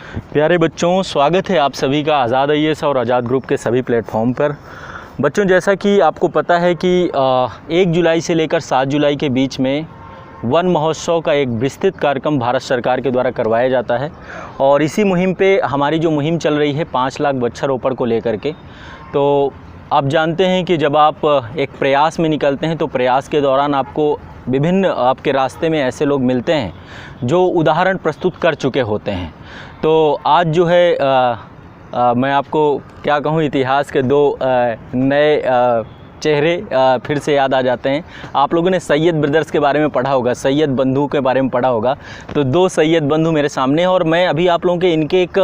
प्यारे बच्चों, स्वागत है आप सभी का आज़ाद IAS और आज़ाद ग्रुप के सभी प्लेटफॉर्म पर। बच्चों, जैसा कि आपको पता है कि 1 जुलाई से लेकर 7 जुलाई के बीच में वन महोत्सव का एक विस्तृत कार्यक्रम भारत सरकार के द्वारा करवाया जाता है और इसी मुहिम पे हमारी जो मुहिम चल रही है 5 लाख वृक्षारोपण को लेकर के। तो आप जानते हैं कि जब आप एक प्रयास में निकलते हैं तो प्रयास के दौरान आपको विभिन्न आपके रास्ते में ऐसे लोग मिलते हैं जो उदाहरण प्रस्तुत कर चुके होते हैं। तो आज जो है मैं आपको क्या कहूँ, इतिहास के 2 नए चेहरे फिर से याद आ जाते हैं। आप लोगों ने सैयद ब्रदर्स के बारे में पढ़ा होगा, सैयद बंधु के बारे में पढ़ा होगा। तो 2 सैयद बंधु मेरे सामने हैं और मैं अभी आप लोगों के इनके एक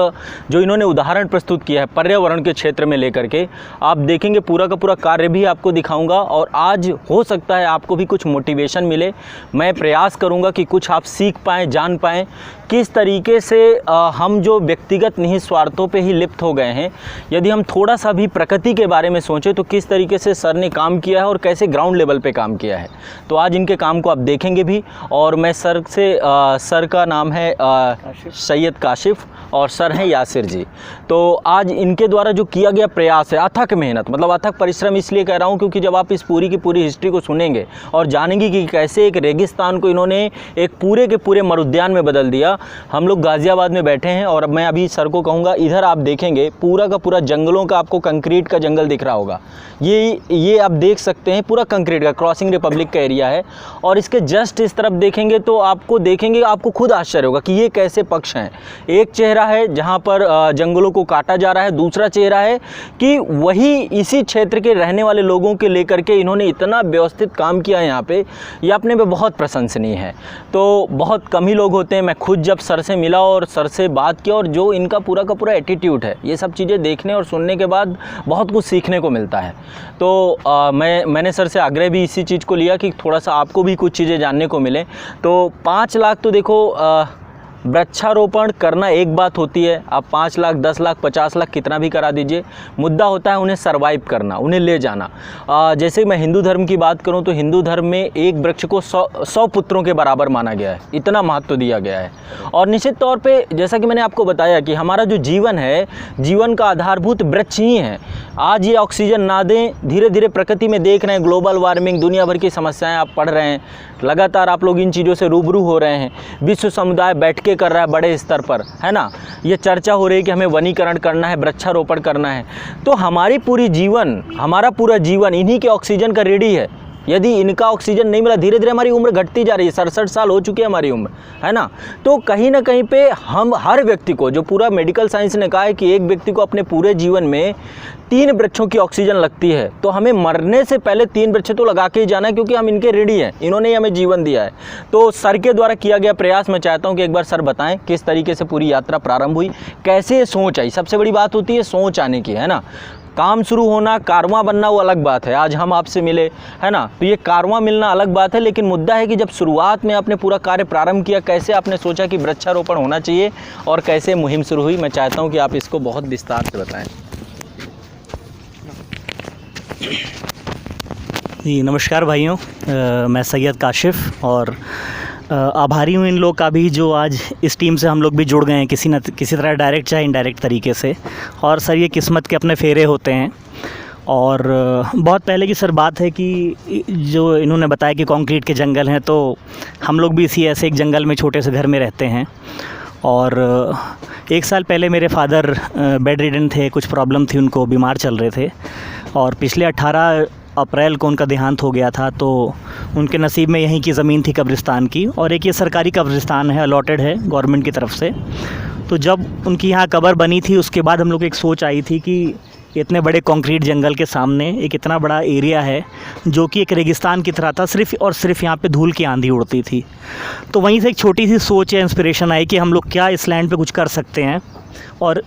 जो इन्होंने उदाहरण प्रस्तुत किया है पर्यावरण के क्षेत्र में लेकर के, आप देखेंगे पूरा का पूरा कार्य भी आपको दिखाऊंगा और आज हो सकता है आपको भी कुछ मोटिवेशन मिले। मैं प्रयास करूँगा कि कुछ आप सीख पाएँ, जान पाएँ किस तरीके से हम जो व्यक्तिगत निहित स्वार्थों पे ही लिप्त हो गए हैं, यदि हम थोड़ा सा भी प्रकृति के बारे में सोचें तो किस तरीके से सर ने काम किया है और कैसे ग्राउंड लेवल पे काम किया है। तो आज इनके काम को आप देखेंगे भी। और मैं सर से सर का नाम है सैयद काशिफ और सर हैं यासिर जी। तो आज इनके द्वारा जो किया गया प्रयास है, अथक मेहनत, मतलब अथक परिश्रम इसलिए कह रहा हूँ क्योंकि जब आप इस पूरी की पूरी हिस्ट्री को सुनेंगे और जानेंगे कि कैसे एक रेगिस्तान को इन्होंने एक पूरे के पूरे मरुद्यान में बदल दिया। हम लोग गाज़ियाबाद में बैठे हैं और मैं अभी सर को कहूँगा, इधर आप देखेंगे पूरा का पूरा जंगलों का, आपको कंक्रीट का जंगल दिख रहा होगा। ये आप देख सकते हैं पूरा कंक्रीट का, क्रॉसिंग रिपब्लिक का एरिया है। और इसके जस्ट इस तरफ देखेंगे तो आपको खुद आश्चर्य होगा कि ये कैसे पक्ष हैं। एक चेहरा है जहाँ पर जंगलों को काटा जा रहा है, दूसरा चेहरा है कि वही इसी क्षेत्र के रहने वाले लोगों के लेकर के इन्होंने इतना व्यवस्थित काम किया है यहाँ पे, ये अपने में बहुत प्रशंसनीय है। तो बहुत कम ही लोग होते हैं। मैं खुद जब सर से मिला और सर से बात किया और जो इनका पूरा का पूरा एटीट्यूड है, ये सब चीज़ें देखने और सुनने के बाद बहुत कुछ सीखने को मिलता है। तो मैंने सर से आग्रह भी इसी चीज़ को लिया कि थोड़ा सा आपको भी कुछ चीज़ें जानने को मिले। तो 5 लाख तो देखो, वृक्षारोपण करना एक बात होती है, आप 5 लाख 10 लाख 50 लाख कितना भी करा दीजिए, मुद्दा होता है उन्हें सरवाइव करना, उन्हें ले जाना। जैसे मैं हिंदू धर्म की बात करूं तो हिंदू धर्म में एक वृक्ष को 100 पुत्रों के बराबर माना गया है, इतना महत्व दिया गया है। और निश्चित तौर पे जैसा कि मैंने आपको बताया कि हमारा जो जीवन है, जीवन का आधारभूत वृक्ष ही है। आज ये ऑक्सीजन ना दें, धीरे धीरे प्रकृति में देख रहे हैं ग्लोबल वार्मिंग, दुनिया भर की समस्याएँ आप पढ़ रहे हैं, लगातार आप लोग इन चीज़ों से रूबरू हो रहे हैं। विश्व समुदाय बैठ के कर रहा है बड़े स्तर पर, है ना। ये चर्चा हो रही है कि हमें वनीकरण करना है, वृक्षारोपण करना है। तो हमारा पूरा जीवन इन्हीं के ऑक्सीजन का रेडी है। यदि इनका ऑक्सीजन नहीं मिला, धीरे धीरे हमारी उम्र घटती जा रही है। 67 साल हो चुकी है हमारी उम्र, है ना। तो कहीं ना कहीं पे हम हर व्यक्ति को, जो पूरा मेडिकल साइंस ने कहा है कि एक व्यक्ति को अपने पूरे जीवन में 3 वृक्षों की ऑक्सीजन लगती है, तो हमें मरने से पहले 3 वृक्ष तो लगा के ही जाना है क्योंकि हम इनके रेडी हैं, इन्होंने ही हमें जीवन दिया है। तो सर के द्वारा किया गया प्रयास, मैं चाहता हूँ कि एक बार सर बताएं किस तरीके से पूरी यात्रा प्रारंभ हुई, कैसे ये सोच आई। सबसे बड़ी बात होती है सोच आने की, है ना। काम शुरू होना, कारवां बनना वो अलग बात है। आज हम आपसे मिले, है ना, तो ये कारवां मिलना अलग बात है, लेकिन मुद्दा है कि जब शुरुआत में आपने पूरा कार्य प्रारंभ किया, कैसे आपने सोचा कि वृक्षारोपण होना चाहिए और कैसे मुहिम शुरू हुई। मैं चाहता हूँ कि आप इसको बहुत विस्तार से बताएं। जी नमस्कार भाइयों, मैं सैयद काशिफ और आभारी हूँ इन लोग का भी जो आज इस टीम से हम लोग भी जुड़ गए हैं किसी तरह, डायरेक्ट चाहे इनडायरेक्ट तरीके से। और सर ये किस्मत के अपने फेरे होते हैं। और बहुत पहले की सर बात है कि जो इन्होंने बताया कि कंक्रीट के जंगल हैं, तो हम लोग भी इसी ऐसे एक जंगल में छोटे से घर में रहते हैं। और 1 साल पहले मेरे फादर बेड रिडन थे, कुछ प्रॉब्लम थी उनको, बीमार चल रहे थे और पिछले 18 अप्रैल को उनका देहांत हो गया था। तो उनके नसीब में यहीं की ज़मीन थी कब्रिस्तान की, और एक ये सरकारी कब्रिस्तान है, अलॉटेड है गवर्नमेंट की तरफ से। तो जब उनकी यहाँ कब्र बनी थी उसके बाद हम लोग को एक सोच आई थी कि इतने बड़े कंक्रीट जंगल के सामने एक इतना बड़ा एरिया है जो कि एक रेगिस्तान की तरह था, सिर्फ़ और सिर्फ यहाँ पे धूल की आंधी उड़ती थी। तो वहीं से एक छोटी सी सोच या इंस्पिरेशन आई कि हम लोग क्या इस लैंड पे कुछ कर सकते हैं और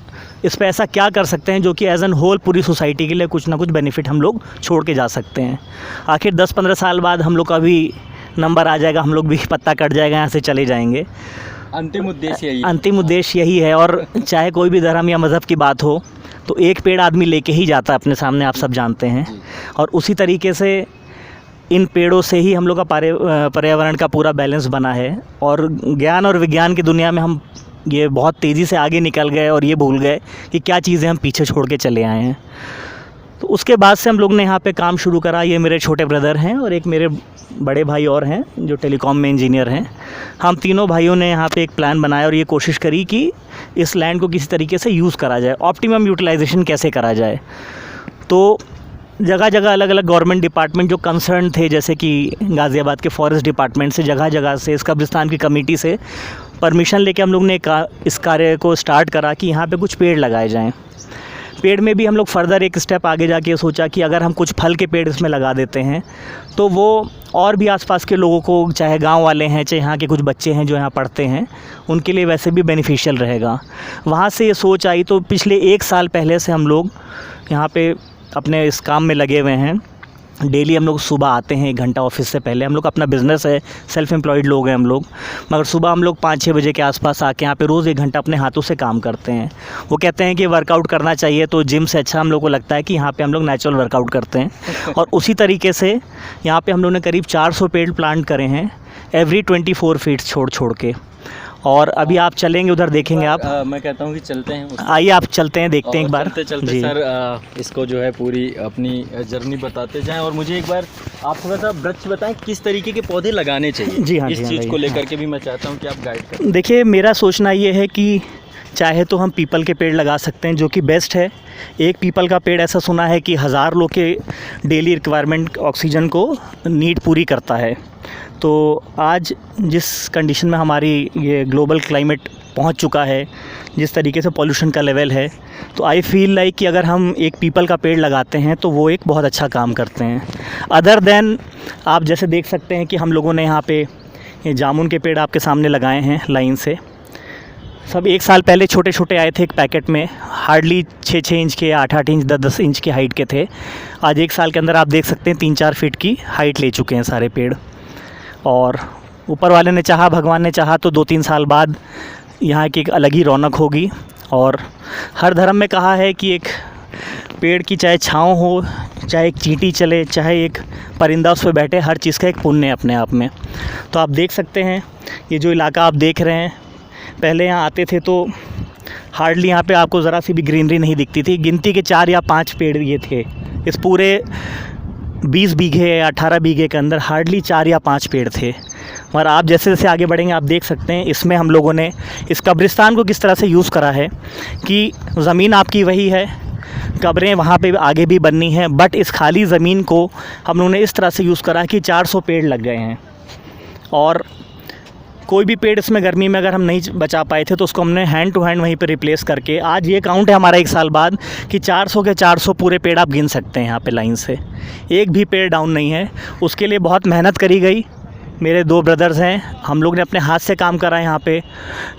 इस पे ऐसा क्या कर सकते हैं जो कि एज एन होल पूरी सोसाइटी के लिए कुछ ना कुछ बेनिफिट हम लोग छोड़ के जा सकते हैं। आखिर 10-15 साल बाद हम लोग का भी नंबर आ जाएगा, हम लोग भी पत्ता कट जाएगा, यहाँ से चले जाएंगे। अंतिम उद्देश्य यही है। और चाहे कोई भी धर्म या मज़हब की बात हो तो एक पेड़ आदमी लेके ही जाता है अपने सामने, आप सब जानते हैं। और उसी तरीके से इन पेड़ों से ही हम लोग का पर्यावरण का पूरा बैलेंस बना है। और ज्ञान और विज्ञान की दुनिया में हम ये बहुत तेज़ी से आगे निकल गए और ये भूल गए कि क्या चीज़ें हम पीछे छोड़ के चले आए हैं। तो उसके बाद से हम लोग ने यहाँ पे काम शुरू करा। ये मेरे छोटे ब्रदर हैं और एक मेरे बड़े भाई और हैं जो टेलीकॉम में इंजीनियर हैं। हम तीनों भाइयों ने यहाँ पे एक प्लान बनाया और ये कोशिश करी कि इस लैंड को किसी तरीके से यूज़ करा जाए, ऑप्टिमम यूटिलाइजेशन कैसे करा जाए। तो जगह जगह अलग अलग गवर्नमेंट डिपार्टमेंट जो कंसर्न थे, जैसे कि गाज़ियाबाद के फॉरेस्ट डिपार्टमेंट से, जगह जगह से, इस कब्रिस्तान की कमेटी से परमिशन लेके हम लोग ने इस कार्य को स्टार्ट करा कि यहाँ पे कुछ पेड़ लगाए जाएं। पेड़ में भी हम लोग फर्दर एक स्टेप आगे जाके सोचा कि अगर हम कुछ फल के पेड़ इसमें लगा देते हैं तो वो और भी आसपास के लोगों को, चाहे गांव वाले हैं, चाहे यहाँ के कुछ बच्चे हैं जो यहाँ पढ़ते हैं, उनके लिए वैसे भी बेनिफिशियल रहेगा। वहाँ से ये सोच आई। तो पिछले 1 साल पहले से हम लोग यहाँ पे अपने इस काम में लगे हुए हैं। डेली हम लोग सुबह आते हैं 1 घंटा ऑफिस से पहले। हम लोग अपना बिज़नेस है, सेल्फ़ एम्प्लॉयड लोग हैं हम लोग, मगर सुबह हम लोग 5-6 बजे के आसपास आके यहाँ पे रोज़ 1 घंटा अपने हाथों से काम करते हैं। वो कहते हैं कि वर्कआउट करना चाहिए, तो जिम से अच्छा हम लोग को लगता है कि यहाँ पे हम लोग नेचुरल वर्कआउट करते हैं। और उसी तरीके से यहाँ पे हम लोग ने करीब 400 पेड़ प्लांट करे हैं एवरी 24 फीट छोड़ के। और अभी आप चलेंगे उधर, देखेंगे आप। मैं कहता हूँ कि चलते हैं, आइए आप चलते हैं, देखते हैं एक बार। चलते जी। सर इसको जो है पूरी अपनी जर्नी बताते जाएं। और मुझे एक बार आप थोड़ा सा वृक्ष बताएं, किस तरीके के पौधे लगाने चाहिए। जी हाँ, इस जी हाँ, चीज़ को जी लेकर हाँ। के भी मैं चाहता हूँ कि आप गाइड करें। देखिए, मेरा सोचना ये है कि चाहे तो हम पीपल के पेड़ लगा सकते हैं, जो कि बेस्ट है। एक पीपल का पेड़ ऐसा सुना है कि 1000 लोग के डेली रिक्वायरमेंट ऑक्सीजन को नीड पूरी करता है। तो आज जिस कंडीशन में हमारी ये ग्लोबल क्लाइमेट पहुंच चुका है, जिस तरीके से पॉल्यूशन का लेवल है, तो आई फील लाइक कि अगर हम एक पीपल का पेड़ लगाते हैं तो वो एक बहुत अच्छा काम करते हैं। अदर देन आप जैसे देख सकते हैं कि हम लोगों ने यहाँ पे ये जामुन के पेड़ आपके सामने लगाए हैं लाइन से। सब 1 साल पहले छोटे छोटे आए थे एक पैकेट में, हार्डली 6-6 इंच के, 8-8 इंच, 10-10 इंच की हाइट के थे। आज 1 साल के अंदर आप देख सकते हैं 3-4 फीट की हाइट ले चुके हैं सारे पेड़। और ऊपर वाले ने चाहा, भगवान ने चाहा तो 2-3 साल बाद यहाँ की एक अलग ही रौनक होगी। और हर धर्म में कहा है कि एक पेड़ की चाहे छाँव हो, चाहे एक चींटी चले, चाहे एक परिंदा उस पर बैठे, हर चीज़ का एक पुण्य है अपने आप में। तो आप देख सकते हैं ये जो इलाका आप देख रहे हैं, पहले यहाँ आते थे तो हार्डली यहाँ पे आपको ज़रा सी भी ग्रीनरी नहीं दिखती थी। गिनती के 4 या 5 पेड़ ये थे इस पूरे 20 बीघे या 18 बीघे के अंदर। हार्डली 4 या 5 पेड़ थे। मगर आप जैसे जैसे आगे बढ़ेंगे आप देख सकते हैं इसमें हम लोगों ने इस कब्रिस्तान को किस तरह से यूज़ करा है कि ज़मीन आपकी वही है, कब्रें वहाँ पे आगे भी बननी है, बट इस खाली ज़मीन को हम लोगों ने इस तरह से यूज़ करा कि 400 पेड़ लग गए हैं। और कोई भी पेड़ इसमें गर्मी में अगर हम नहीं बचा पाए थे तो उसको हमने हैंड टू हैंड वहीं पे रिप्लेस करके, आज ये काउंट है हमारा 1 साल बाद कि 400 के 400 पूरे पेड़ आप गिन सकते हैं यहाँ पे लाइन से। एक भी पेड़ डाउन नहीं है। उसके लिए बहुत मेहनत करी गई। मेरे 2 ब्रदर्स हैं, हम लोग ने अपने हाथ से काम करा यहाँ पे।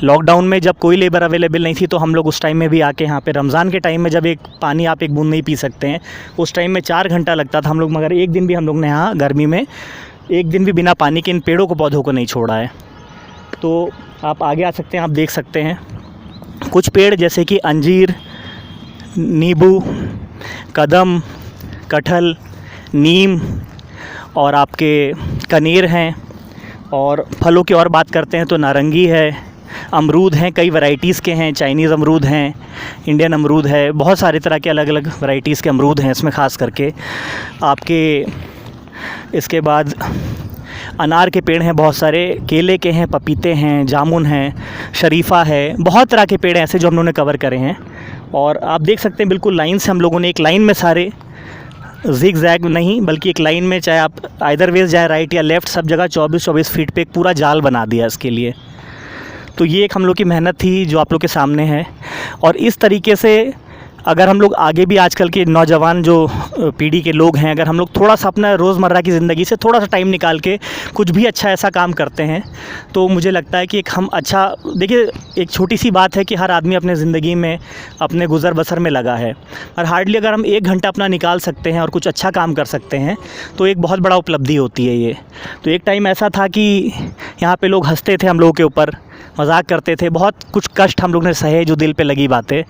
लॉकडाउन में जब कोई लेबर अवेलेबल नहीं थी तो हम लोग उस टाइम में भी आके यहाँ पे, रमज़ान के टाइम में जब एक पानी आप एक बूंद नहीं पी सकते हैं, उस टाइम में 4 घंटा लगता था हम लोग, मगर एक दिन भी हम लोग ने यहाँ गर्मी में एक दिन भी बिना पानी के इन पेड़ों को, पौधों को नहीं छोड़ा है। तो आप आगे आ सकते हैं, आप देख सकते हैं कुछ पेड़ जैसे कि अंजीर, नींबू, कदम, कटहल, नीम और आपके कनेर हैं। और फलों की और बात करते हैं तो नारंगी है, अमरूद हैं, कई वैरायटीज़ के हैं, चाइनीज़ अमरूद हैं, इंडियन अमरूद है, बहुत सारे तरह के अलग अलग वैरायटीज़ के अमरूद हैं इसमें ख़ास करके आपके। इसके बाद अनार के पेड़ हैं बहुत सारे, केले के हैं, पपीते हैं, जामुन हैं, शरीफ़ा है, बहुत तरह के पेड़ हैं ऐसे जो हम लोगों ने कवर करे हैं। और आप देख सकते हैं बिल्कुल लाइन से हम लोगों ने, एक लाइन में सारे, जिग जैग नहीं बल्कि एक लाइन में, चाहे आप आइदर वेज जाए राइट या लेफ़्ट, सब जगह 24-24 फीट पे एक पूरा जाल बना दिया इसके लिए। तो ये एक हम लोग की मेहनत थी जो आप लोग के सामने है। और इस तरीके से अगर हम लोग आगे भी, आजकल के नौजवान जो पीढ़ी के लोग हैं, अगर हम लोग थोड़ा सा अपना रोज़मर्रा की ज़िंदगी से थोड़ा सा टाइम निकाल के कुछ भी अच्छा ऐसा काम करते हैं तो मुझे लगता है कि एक हम अच्छा, देखिए एक छोटी सी बात है कि हर आदमी अपने ज़िंदगी में अपने गुज़र बसर में लगा है, और हार्डली अगर हम 1 घंटा अपना निकाल सकते हैं और कुछ अच्छा काम कर सकते हैं तो एक बहुत बड़ा उपलब्धि होती है ये। तो एक टाइम ऐसा था कि यहाँ पे लोग हंसते थे हम लोगों के ऊपर, मजाक करते थे, बहुत कुछ कष्ट हम लोग ने सहे जो दिल पे लगी बातें।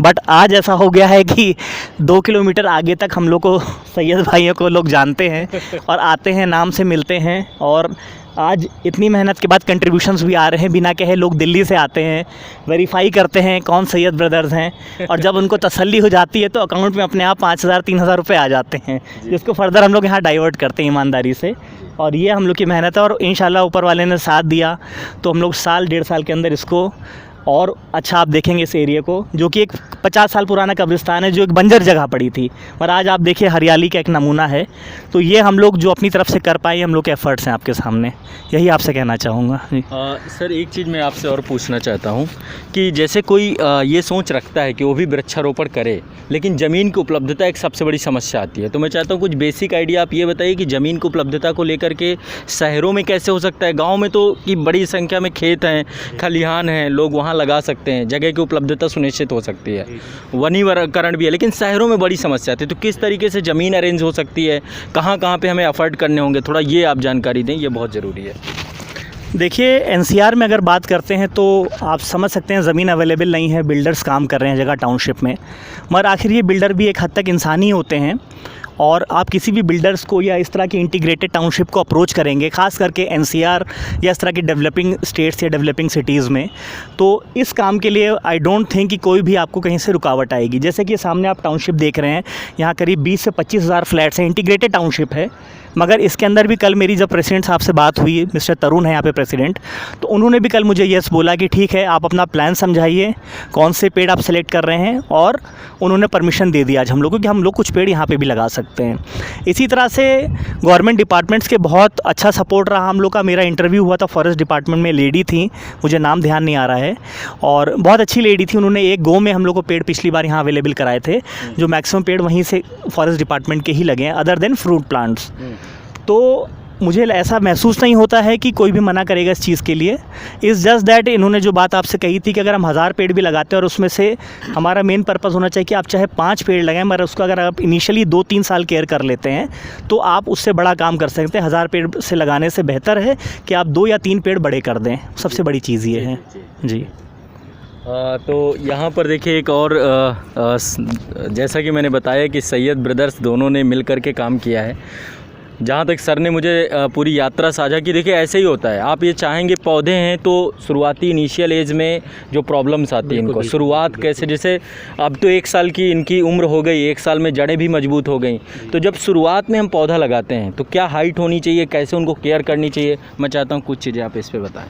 बट आज ऐसा हो गया है कि 2 किलोमीटर आगे तक हम लोग को, सैयद भाइयों को लोग जानते हैं और आते हैं, नाम से मिलते हैं। और आज इतनी मेहनत के बाद कंट्रीब्यूशंस भी आ रहे हैं, बिना कहे लोग दिल्ली से आते हैं, वेरीफाई करते हैं कौन सैयद ब्रदर्स हैं, और जब उनको तसल्ली हो जाती है तो अकाउंट में अपने आप 5,000 3,000 रुपये आ जाते हैं, जिसको फर्दर हम लोग यहाँ डाइवर्ट करते हैं ईमानदारी से। और ये हम लोग की मेहनत है, और इंशाल्लाह ऊपर वाले ने साथ दिया तो हम लोग साल 1.5 साल के अंदर इसको और अच्छा आप देखेंगे इस एरिया को, जो कि एक 50 साल पुराना कब्रिस्तान है, जो एक बंजर जगह पड़ी थी, और आज आप देखिए हरियाली का एक नमूना है। तो ये हम लोग जो अपनी तरफ से कर पाए, हम लोग के एफर्ट्स हैं आपके सामने, यही आपसे कहना चाहूँगा। सर एक चीज़ मैं आपसे और पूछना चाहता हूँ कि जैसे कोई ये सोच रखता है कि वो भी वृक्षारोपण करे, लेकिन ज़मीन की उपलब्धता एक सबसे बड़ी समस्या आती है, तो मैं चाहता हूँ कुछ बेसिक आइडिया आप ये बताइए कि ज़मीन की उपलब्धता को लेकर के शहरों में कैसे हो सकता है। गाँव में तो की बड़ी संख्या में खेत हैं, खलिहान हैं, लोग वहाँ लगा सकते हैं, जगह की उपलब्धता सुनिश्चित हो सकती है, वनीकरण भी है, लेकिन शहरों में बड़ी समस्या आती है। तो किस तरीके से ज़मीन अरेंज हो सकती है, कहाँ कहाँ पे हमें एफर्ट करने होंगे, थोड़ा ये आप जानकारी दें, ये बहुत ज़रूरी है। देखिए एनसीआर में अगर बात करते हैं तो आप समझ सकते हैं ज़मीन अवेलेबल नहीं है, बिल्डर्स काम कर रहे हैं जगह टाउनशिप में, मगर आखिर ये बिल्डर भी एक हद तक इंसानी होते हैं, और आप किसी भी बिल्डर्स को या इस तरह की इंटीग्रेटेड टाउनशिप को अप्रोच करेंगे, ख़ास करके एनसीआर या इस तरह की डेवलपिंग स्टेट्स या डेवलपिंग सिटीज़ में, तो इस काम के लिए आई डोंट थिंक कि कोई भी आपको कहीं से रुकावट आएगी। जैसे कि सामने आप टाउनशिप देख रहे हैं, यहाँ करीब 20 से 25,000 फ्लैट्स हैं, इंटीग्रेटेड टाउनशिप है, मगर इसके अंदर भी कल मेरी जब प्रेसिडेंट साहब से बात हुई, मिस्टर तरुण है यहाँ पे प्रेसिडेंट, तो उन्होंने भी कल मुझे यस बोला कि ठीक है आप अपना प्लान समझाइए, कौन से पेड़ आप सेलेक्ट कर रहे हैं, और उन्होंने परमिशन दे दिया आज हम लोगों को कि हम लोग कुछ पेड़ यहाँ पे भी लगा सकते हैं। इसी तरह से गवर्नमेंट डिपार्टमेंट्स के बहुत अच्छा सपोर्ट रहा हम लोग का। मेरा इंटरव्यू हुआ था फॉरेस्ट डिपार्टमेंट में, लेडी थी, मुझे नाम ध्यान नहीं आ रहा है, और बहुत अच्छी लेडी थी, उन्होंने एक गो में हम लोग को पेड़ पिछली बार यहाँ अवेलेबल कराए थे, जो मैक्सिमम पेड़ वहीं से फॉरेस्ट डिपार्टमेंट के ही लगे हैं, अदर देन फ्रूट प्लांट्स। तो मुझे ऐसा महसूस नहीं होता है कि कोई भी मना करेगा इस चीज़ के लिए। इज़ जस्ट दैट इन्होंने जो बात आपसे कही थी कि अगर हम 1000 पेड़ भी लगाते हैं, और उसमें से हमारा मेन पर्पज़ होना चाहिए कि आप चाहे 5 पेड़ लगाएं, मगर उसको अगर आप इनिशियली 2-3 साल केयर कर लेते हैं तो आप उससे बड़ा काम कर सकते हैं। 1000 पेड़ से लगाने से बेहतर है कि आप 2 या 3 पेड़ बड़े कर दें, सबसे बड़ी चीज़ ये है जी। तो यहाँ पर देखिए एक और जैसा कि मैंने बताया कि सैयद ब्रदर्स दोनों ने मिल कर के काम किया है। जहाँ तक सर ने मुझे पूरी यात्रा साझा की, देखिए ऐसे ही होता है, आप ये चाहेंगे पौधे हैं तो शुरुआती इनिशियल एज में जो प्रॉब्लम्स आती हैं इनको, शुरुआत कैसे, जैसे अब तो 1 साल की इनकी उम्र हो गई, 1 साल में जड़ें भी मजबूत हो गई, तो जब शुरुआत में हम पौधा लगाते हैं तो क्या हाइट होनी चाहिए, कैसे उनको केयर करनी चाहिए, मैं चाहता हूँ कुछ चीज़ें आप इस पर बताएँ।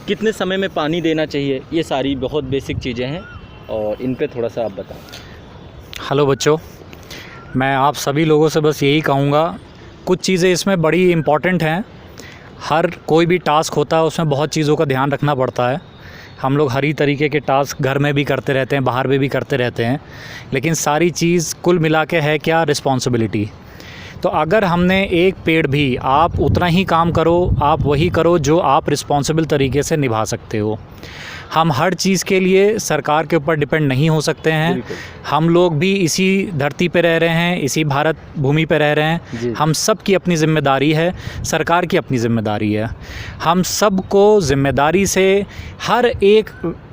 कितने समय में पानी देना चाहिए, ये सारी बहुत बेसिक चीज़ें हैं, और इन पर थोड़ा सा आप बताएँ। हेलो बच्चों, मैं आप सभी लोगों से बस यही कहूँगा, कुछ चीज़ें इसमें बड़ी इम्पॉर्टेंट हैं। हर कोई भी टास्क होता है उसमें बहुत चीज़ों का ध्यान रखना पड़ता है। हम लोग हर ही तरीके के टास्क घर में भी करते रहते हैं, बाहर में भी करते रहते हैं, लेकिन सारी चीज़ कुल मिला के है क्या, रिस्पॉन्सिबिलिटी। तो अगर हमने एक पेड़ भी, आप उतना ही काम करो, आप वही करो जो आप रिस्पॉन्सिबल तरीके से निभा सकते हो। हम हर चीज़ के लिए सरकार के ऊपर डिपेंड नहीं हो सकते हैं। हम लोग भी इसी धरती पे रह रहे हैं, इसी भारत भूमि पे रह रहे हैं। हम सब की अपनी ज़िम्मेदारी है, सरकार की अपनी ज़िम्मेदारी है। हम सबको ज़िम्मेदारी से, हर एक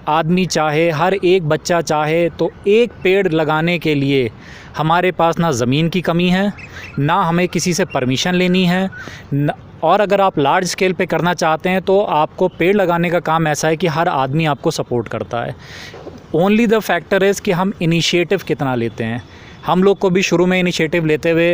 आदमी चाहे, हर एक बच्चा चाहे तो एक पेड़ लगाने के लिए हमारे पास ना ज़मीन की कमी है, ना हमें किसी से परमिशन लेनी है, और अगर आप लार्ज स्केल पे करना चाहते हैं तो आपको पेड़ लगाने का काम ऐसा है कि हर आदमी आपको सपोर्ट करता है। ओनली द फैक्टर इज़ कि हम इनिशिएटिव कितना लेते हैं। हम लोग को भी शुरू में इनिशिएटिव लेते हुए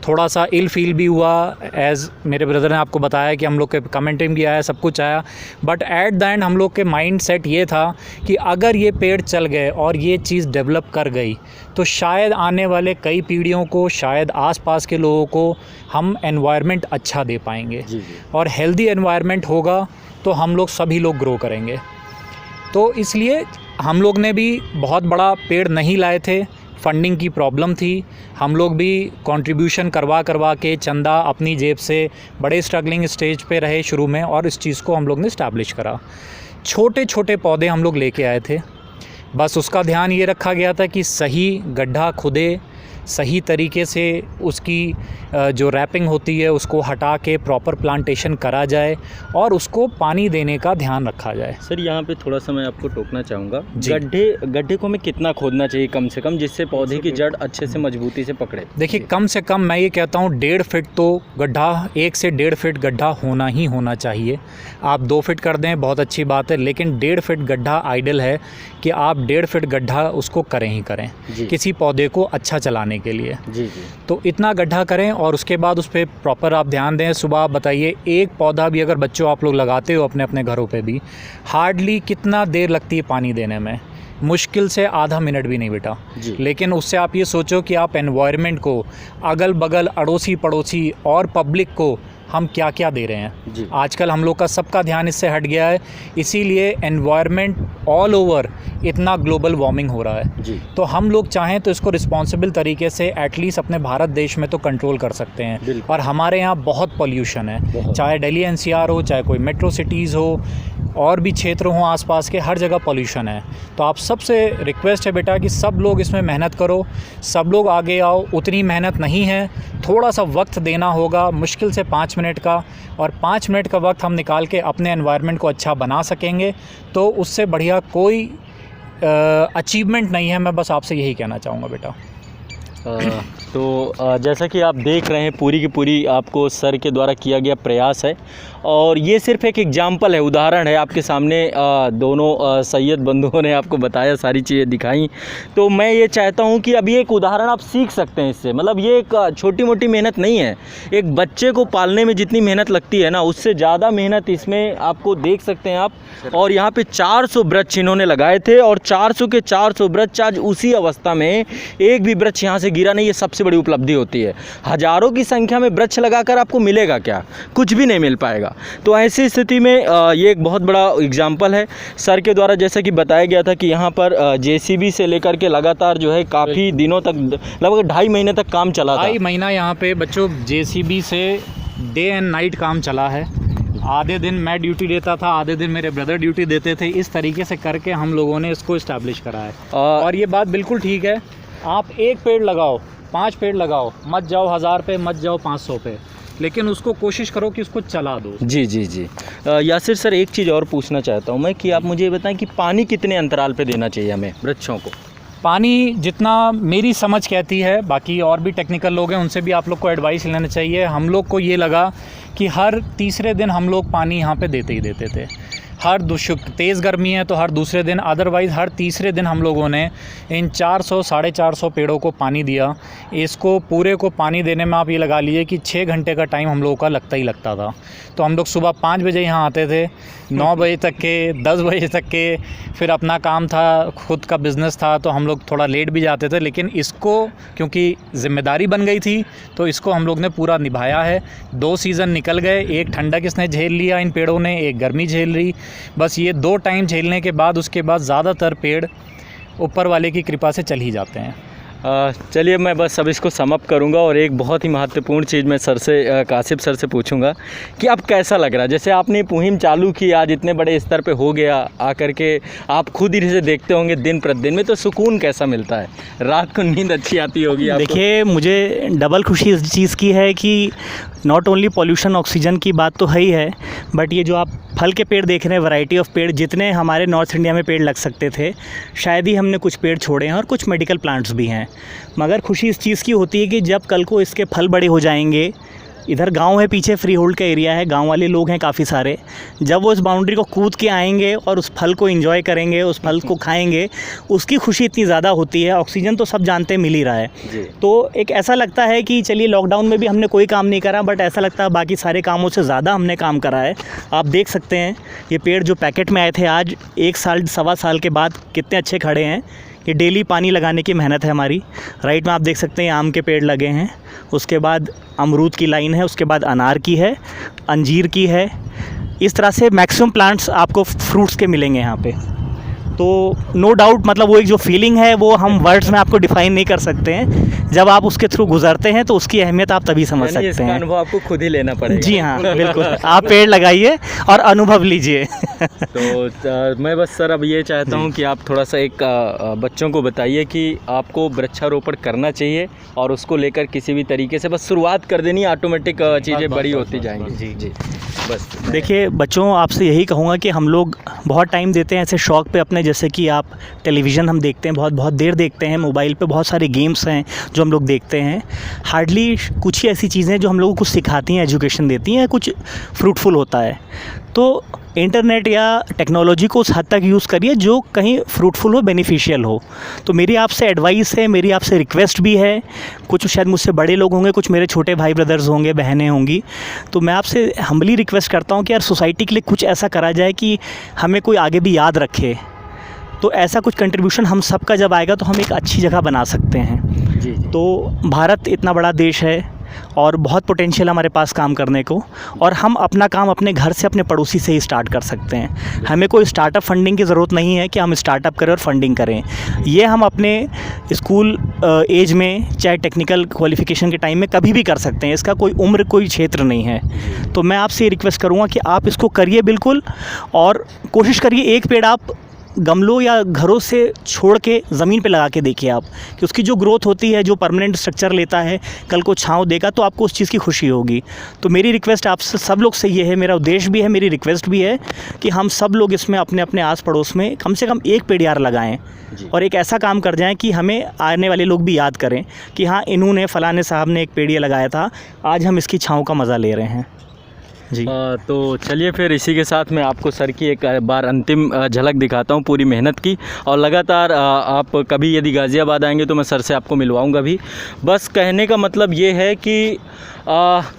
थोड़ा सा इल फील भी हुआ, एज़ मेरे ब्रदर ने आपको बताया कि हम लोग के कमेंटिंग भी आया, सब कुछ आया, बट एट द एंड हम लोग के माइंड सेट ये था कि अगर ये पेड़ चल गए और ये चीज़ डेवलप कर गई तो शायद आने वाले कई पीढ़ियों को, शायद आसपास के लोगों को हम एनवायरनमेंट अच्छा दे पाएंगे। और हेल्दी एनवायरनमेंट होगा तो हम लोग सभी लोग ग्रो करेंगे। तो इसलिए हम लोग ने भी बहुत बड़ा पेड़ नहीं लाए थे, फंडिंग की प्रॉब्लम थी। हम लोग भी कंट्रीब्यूशन करवा के चंदा अपनी जेब से, बड़े स्ट्रगलिंग स्टेज पे रहे शुरू में, और इस चीज़ को हम लोग ने इस्टेब्लिश करा। छोटे छोटे पौधे हम लोग लेके आए थे, बस उसका ध्यान ये रखा गया था कि सही गड्ढा खुदे, सही तरीके से उसकी जो रैपिंग होती है उसको हटा के प्रॉपर प्लांटेशन करा जाए और उसको पानी देने का ध्यान रखा जाए। सर यहाँ पे थोड़ा सा मैं आपको टोकना चाहूँगा, जी। गड्ढे को हमें कितना खोदना चाहिए कम से कम, जिससे पौधे की जड़ अच्छे से मजबूती से पकड़े? देखिए, कम से कम मैं ये कहता हूँ 1.5 फीट तो गड्ढा, 1 से 1.5 फीट गड्ढा होना ही होना चाहिए। आप 2 फीट कर दें बहुत अच्छी बात है, लेकिन 1.5 फीट गड्ढा आइडियल है कि आप 1.5 फीट गड्ढा उसको करें ही करें किसी पौधे को अच्छा चलाने के लिए। जी। तो इतना गड्ढा करें और उसके बाद उस पर प्रॉपर आप ध्यान दें। सुबह आप बताइए, एक पौधा भी अगर बच्चों आप लोग लगाते हो अपने अपने घरों पे भी, हार्डली कितना देर लगती है पानी देने में? मुश्किल से आधा मिनट भी नहीं बेटा। लेकिन उससे आप ये सोचो कि आप एनवायरनमेंट को, अगल बगल अड़ोसी पड़ोसी और पब्लिक को हम क्या क्या दे रहे हैं। आजकल हम लोग का सबका ध्यान इससे हट गया है, इसीलिए एनवायरनमेंट ऑल ओवर इतना ग्लोबल वार्मिंग हो रहा है। तो हम लोग चाहें तो इसको रिस्पॉन्सिबल तरीके से एटलीस्ट अपने भारत देश में तो कंट्रोल कर सकते हैं। और हमारे यहाँ बहुत पॉल्यूशन है, चाहे दिल्ली एनसीआर हो, चाहे कोई मेट्रो सिटीज़ हो, और भी क्षेत्र हों आसपास के, हर जगह पॉल्यूशन है। तो आप सबसे रिक्वेस्ट है बेटा कि सब लोग इसमें मेहनत करो, सब लोग आगे आओ। उतनी मेहनत नहीं है, थोड़ा सा वक्त देना होगा, मुश्किल से 5 मिनट का, और 5 मिनट का वक्त हम निकाल के अपने एनवायरनमेंट को अच्छा बना सकेंगे तो उससे बढ़िया कोई अचीवमेंट नहीं है। मैं बस आपसे यही कहना चाहूँगा बेटा। तो जैसा कि आप देख रहे हैं, पूरी की पूरी आपको सर के द्वारा किया गया प्रयास है, और ये सिर्फ एक एग्जाम्पल है, उदाहरण है आपके सामने। दोनों सैयद बंधुओं ने आपको बताया, सारी चीज़ें दिखाई। तो मैं ये चाहता हूँ कि अभी एक उदाहरण आप सीख सकते हैं इससे। मतलब ये एक छोटी मोटी मेहनत नहीं है, एक बच्चे को पालने में जितनी मेहनत लगती है ना, उससे ज़्यादा मेहनत इसमें आपको देख सकते हैं आप। और यहाँ पे 400 वृक्ष इन्होंने लगाए थे, और 400 के 400 वृक्ष आज उसी अवस्था में, एक भी वृक्ष यहाँ से गिरा नहीं। ये सबसे बड़ी उपलब्धि होती है। हज़ारों की संख्या में वृक्ष लगाकर आपको मिलेगा क्या? कुछ भी नहीं मिल पाएगा। तो ऐसी स्थिति में ये एक बहुत बड़ा एग्जाम्पल है। सर के द्वारा जैसा कि बताया गया था कि यहाँ पर जेसीबी से लेकर के लगातार जो है काफ़ी दिनों तक, लगभग 2.5 महीने तक काम चला था। 2.5 महीना यहाँ पे बच्चों जेसीबी से डे एंड नाइट काम चला है। आधे दिन मैं ड्यूटी देता था, आधे दिन मेरे ब्रदर ड्यूटी देते थे। इस तरीके से करके हम लोगों ने इसको इस्टेब्लिश करा है। और ये बात बिल्कुल ठीक है, आप 1 पेड़ लगाओ, 5 पेड़ लगाओ, मत जाओ 1000 पे, मत जाओ 500 पे, लेकिन उसको कोशिश करो कि उसको चला दो। जी। यासिर सर, एक चीज़ और पूछना चाहता हूँ मैं कि आप मुझे ये बताएं कि पानी कितने अंतराल पे देना चाहिए हमें वृक्षों को? पानी जितना मेरी समझ कहती है, बाकी और भी टेक्निकल लोग हैं, उनसे भी आप लोग को एडवाइस लेना चाहिए। हम लोग को ये लगा कि हर तीसरे दिन हम लोग पानी यहाँ पे देते ही देते थे। हर तेज़ गर्मी है तो हर दूसरे दिन, अदरवाइज़ हर तीसरे दिन हम लोगों ने इन 400 साढ़े 400 पेड़ों को पानी दिया। इसको पूरे को पानी देने में आप ये लगा लीजिए कि 6 घंटे का टाइम हम लोगों का लगता ही लगता था। तो हम लोग सुबह 5 बजे यहाँ आते थे, 9 बजे तक के, 10 बजे तक के, फिर अपना काम था, खुद का बिज़नेस था, तो हम लोग थोड़ा लेट भी जाते थे। लेकिन इसको क्योंकि ज़िम्मेदारी बन गई थी तो इसको हम लोग ने पूरा निभाया है। 2 सीज़न निकल गए, एक ठंडक इसने झेल लिया इन पेड़ों ने, एक गर्मी झेल रही। बस ये 2 टाइम झेलने के बाद उसके बाद ज़्यादातर पेड़ ऊपर वाले की कृपा से चल ही जाते हैं। चलिए, मैं बस अब इसको समअप करूंगा, और एक बहुत ही महत्वपूर्ण चीज़ मैं सर से, काशिफ सर से पूछूंगा कि अब कैसा लग रहा है? जैसे आपने मुहिम चालू की, आज इतने बड़े स्तर पे हो गया, आकर के आप खुद ही से देखते होंगे दिन प्रतिदिन में, तो सुकून कैसा मिलता है? रात को नींद अच्छी आती होगी आपको? देखिए, मुझे डबल खुशी इस चीज़ की है कि नॉट ओनली पॉल्यूशन, ऑक्सीजन की बात तो है ही है, बट ये जो आप फल के पेड़ देख रहे हैं, वैरायटी ऑफ पेड़, जितने हमारे नॉर्थ इंडिया में पेड़ लग सकते थे, शायद ही हमने कुछ पेड़ छोड़े हैं, और कुछ मेडिकल प्लांट्स भी हैं। मगर खुशी इस चीज़ की होती है कि जब कल को इसके फल बड़े हो जाएंगे, इधर गांव है, पीछे फ्री होल्ड का एरिया है, गांव वाले लोग हैं काफ़ी सारे, जब वो इस बाउंड्री को कूद के आएंगे और उस फल को एंजॉय करेंगे, उस फल को खाएंगे, उसकी खुशी इतनी ज़्यादा होती है। ऑक्सीजन तो सब जानते हैं मिल ही रहा है, तो एक ऐसा लगता है कि चलिए, लॉकडाउन में भी हमने कोई काम नहीं करा, बट ऐसा लगता है बाकी सारे कामों से ज़्यादा हमने काम करा है। आप देख सकते हैं ये पेड़ जो पैकेट में आए थे, आज 1 साल 1.25 साल के बाद कितने अच्छे खड़े हैं। ये डेली पानी लगाने की मेहनत है हमारी। राइट में आप देख सकते हैं आम के पेड़ लगे हैं, उसके बाद अमरूद की लाइन है, उसके बाद अनार की है, अंजीर की है। इस तरह से मैक्सिमम प्लांट्स आपको फ्रूट्स के मिलेंगे यहाँ पे। तो नो डाउट मतलब वो एक जो फीलिंग है वो हम वर्ड्स में आपको डिफाइन नहीं कर सकते हैं। जब आप उसके थ्रू गुजरते हैं तो उसकी अहमियत आप तभी समझ यानी सकते इसका हैं। अनुभव आपको खुद ही लेना पड़ेगा। जी हाँ, बिल्कुल। आप पेड़ लगाइए और अनुभव लीजिए। तो मैं बस सर अब ये चाहता हूँ कि आप थोड़ा सा एक बच्चों को बताइए कि आपको वृक्षारोपण करना चाहिए और उसको लेकर किसी भी तरीके से बस शुरुआत कर देनी, ऑटोमेटिक चीज़ें बड़ी होती जाएंगी। जी जी बस देखिए बच्चों, आपसे यही कहूँगा कि हम लोग बहुत टाइम देते हैं ऐसे शौक़ पे अपने, जैसे कि आप टेलीविज़न हम देखते हैं, बहुत बहुत देर देखते हैं, मोबाइल पे बहुत सारे गेम्स हैं जो हम लोग देखते हैं। हार्डली कुछ ही ऐसी चीज़ें जो हम लोगों को सिखाती हैं, एजुकेशन देती हैं, कुछ फ्रूटफुल होता है। तो इंटरनेट या टेक्नोलॉजी को उस हद तक यूज़ करिए जो कहीं फ्रूटफुल हो, बेनिफिशियल हो। तो मेरी आपसे एडवाइस है, मेरी आपसे रिक्वेस्ट भी है। कुछ शायद मुझसे बड़े लोग होंगे, कुछ मेरे छोटे भाई ब्रदर्स होंगे, बहनें होंगी, तो मैं आपसे हम्बली रिक्वेस्ट करता हूँ कि यार सोसाइटी के लिए कुछ ऐसा करा जाए कि हमें कोई आगे भी याद रखे। तो ऐसा कुछ कंट्रीब्यूशन हम सब का जब आएगा तो हम एक अच्छी जगह बना सकते हैं। जी। तो भारत इतना बड़ा देश है और बहुत पोटेंशियल हमारे पास काम करने को, और हम अपना काम अपने घर से, अपने पड़ोसी से ही स्टार्ट कर सकते हैं। हमें कोई स्टार्टअप फंडिंग की ज़रूरत नहीं है कि हम स्टार्टअप करें और फंडिंग करें। ये हम अपने स्कूल एज में, चाहे टेक्निकल क्वालिफ़िकेशन के टाइम में कभी भी कर सकते हैं। इसका कोई उम्र, कोई क्षेत्र नहीं है। तो मैं आपसे ये रिक्वेस्ट करूँगा कि आप इसको करिए बिल्कुल, और कोशिश करिए एक पेड़ आप गमलों या घरों से छोड़ के ज़मीन पे लगा के देखिए आप, कि उसकी जो ग्रोथ होती है, जो परमानेंट स्ट्रक्चर लेता है, कल को छाँव देगा, तो आपको उस चीज़ की खुशी होगी। तो मेरी रिक्वेस्ट आपसे सब लोग से ये है, मेरा उद्देश्य भी है, मेरी रिक्वेस्ट भी है कि हम सब लोग इसमें अपने अपने आस पड़ोस में कम से कम एक पेड़ यार लगाएं, और एक ऐसा काम कर जाएं कि हमें आने वाले लोग भी याद करें कि हाँ, इन्होंने, फ़लाने साहब ने एक पेड़ ये लगाया था, आज हम इसकी छाँव का मज़ा ले रहे हैं। जी। तो चलिए फिर इसी के साथ मैं आपको सर की एक बार अंतिम झलक दिखाता हूँ पूरी मेहनत की, और लगातार आप कभी यदि गाज़ियाबाद आएंगे तो मैं सर से आपको मिलवाऊंगा भी। बस कहने का मतलब ये है कि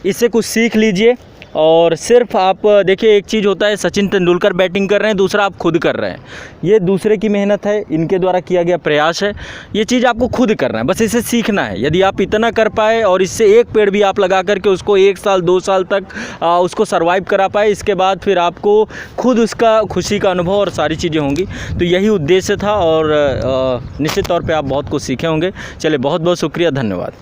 इससे कुछ सीख लीजिए। और सिर्फ आप देखिए, एक चीज़ होता है, सचिन तेंदुलकर बैटिंग कर रहे हैं, दूसरा आप खुद कर रहे हैं। ये दूसरे की मेहनत है, इनके द्वारा किया गया प्रयास है। ये चीज़ आपको खुद करना है, बस इसे सीखना है। यदि आप इतना कर पाए और इससे एक पेड़ भी आप लगा करके उसको 1 साल 2 साल तक उसको सर्वाइव करा पाए, इसके बाद फिर आपको खुद उसका खुशी का अनुभव और सारी चीज़ें होंगी। तो यही उद्देश्य था, और निश्चित तौर पर आप बहुत कुछ सीखे होंगे। चलिए, बहुत बहुत शुक्रिया, धन्यवाद।